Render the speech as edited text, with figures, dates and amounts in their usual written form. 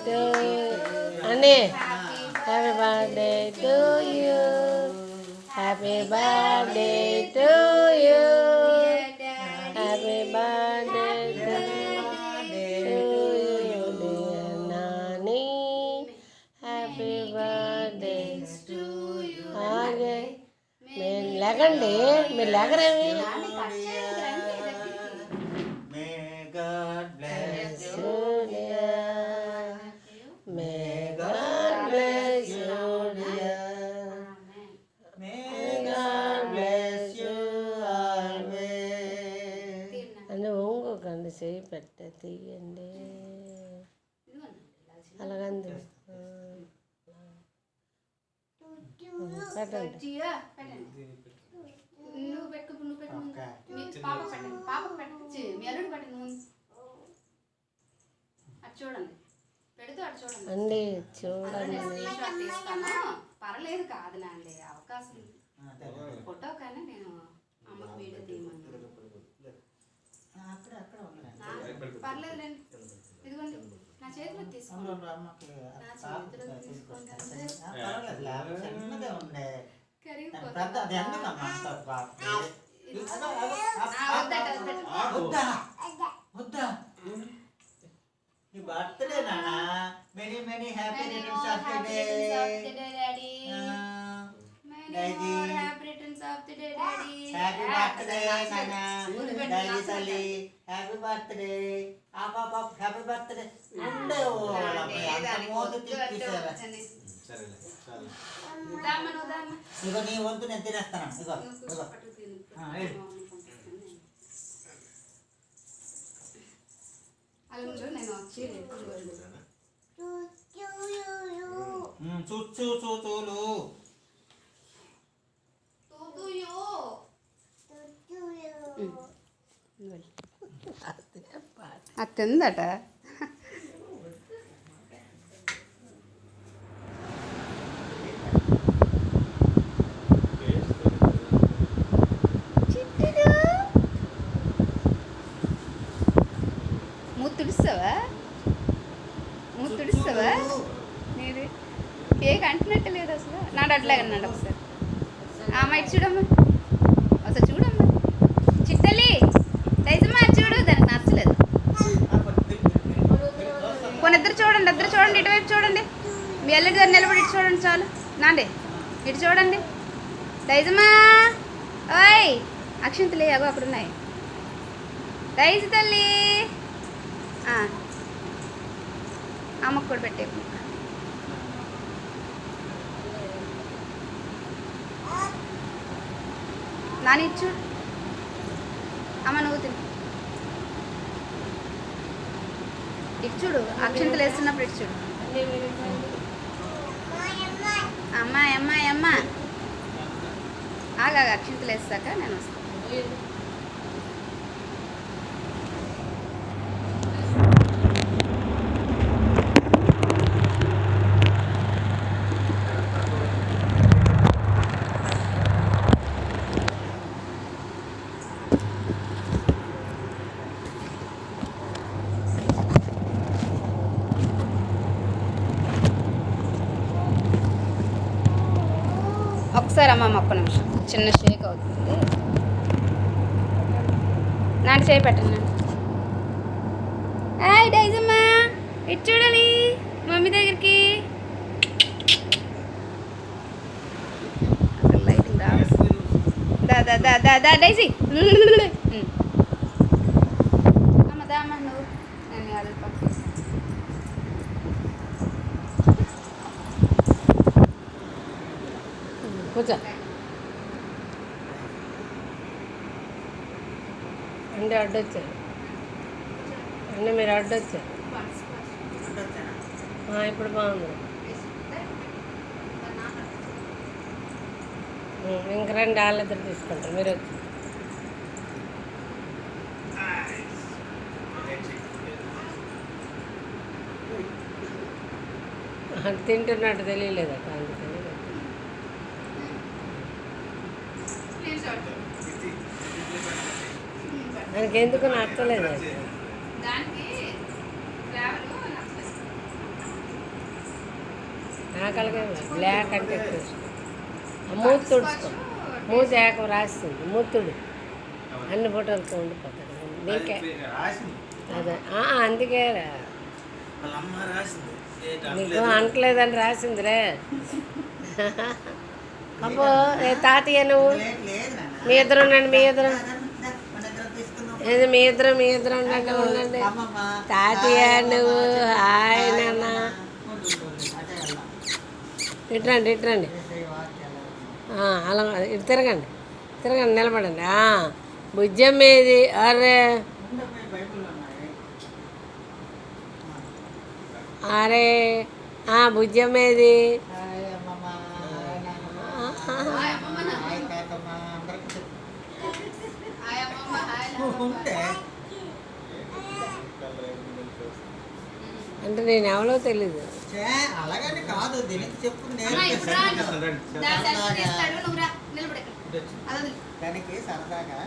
To అని happy birthday to you happy birthday to you happy birthday to you dear Nani happy birthday to you. అలాగే మీరు లేకండి, మీరు లేకరేమి. అని ఒంగోకండి, చేయి పెట్ట తీయండి అలాగంది పెట్టండి. అండి చూడండి, పర్లేదు కాదు నాండి అవకాశం ఫోటో కానీ నేను అమ్మకు వీడియో తీయమన్నాను. పర్లేదులేండి, ఇదిగోండి నా చేతిలో తీసుకోండి, నా చేతిలో తీసుకుంటాను. బర్త్డే నానా, many many happy returns of the day daddy. Daddy. Happy returns of the day, Daddy. Happy birthday, Nana. Daddy Sally. Happy birthday. Happy birthday. ఉండే ఇగో నీ వంతు నేను తినేస్తాను. ఇగో నేను వచ్చి చూలు అత్తందట. మూతుడిస్తావా నీది కేక్ అంటున్నట్టు లేదు అసలు. నాడు అట్లాగే అన్నాడు. ఒకసారి అమ్మ ఇటు చూడమ్మా, ఒకసారి చూడమ్మా. చిట్టలి దయచమ్మా చూడు, దానికి నచ్చలేదు. కొన్ని ఇద్దరు చూడండి, ఇటువైపు చూడండి. మీ అల్లుడి గారు నిలబడి ఇటు చూడండి చాలు. నాండి ఇటు చూడండి. దయచమ్మా ఓయ్ అక్షంతలే అగో అక్కడ ఉన్నాయి. దయచి తల్లి అమ్మకు కూడా పెట్టే. నాని ఇచ్చు అమ్మ, నువ్వు తిని ఇటు చూడు. అక్షంతలు వేస్తున్నప్పుడు ఇటు చూడు. అమ్మ ఆగా అక్షంతలు వేస్తాక నేను వస్తాను. ఒకసారి అమ్మ ఒక్క నిమిషం, చిన్న షేక్ అవుతుంది. నాటి చేయి పెట్టండి. హాయ్ డైజమ్మా, ఇటు చూడాలి మమ్మీ దగ్గరికి. అసలు లైటింగ్ రావాలి. దా డైజీ అమ్మ దామ్మా, నువ్వు నేను అది పక్క కూర్చో అండి. అడ్డొచ్చారు అండి, మీరు అడ్డొచ్చారు. ఇప్పుడు బాగుంది. ఇంక రెండు వాళ్ళిద్దరు తీసుకుంటారు. మీరు వచ్చి తింటున్నట్టు తెలియలేదట, అందుకని దానికి ఎందుకు నచ్చలేదు. దానికి ఆకలిగా బ్లాక్ అంటే ఎక్కువ ఇష్టం. ఆ మూతి తుడుచుకో, మూతి ఏకం రాస్తుంది, మూతుడు అన్ని ఫోటోలతో ఉండిపోతాడు. నీకే అదే అందుకే నీకు అంటలేదని రాసిందిరే. అబ్బో తాతయ్య నువ్వు మీ ఇద్దరు ఉండండి, మీ ఇద్దరు ఏది మీ ఇద్దరు ఉండండి ఉండండి. తాతయ్య నువ్వు హాయ్ నాన్న ఇట్రండి అలా ఇటు తిరగండి నిలబడండి. భుజం ఏది అరే అరే భుజం ఏది అంటే నేను ఎవరో తెలీదు. అలాగని కాదు, దీనికి చెప్పు దానికి సరదాగా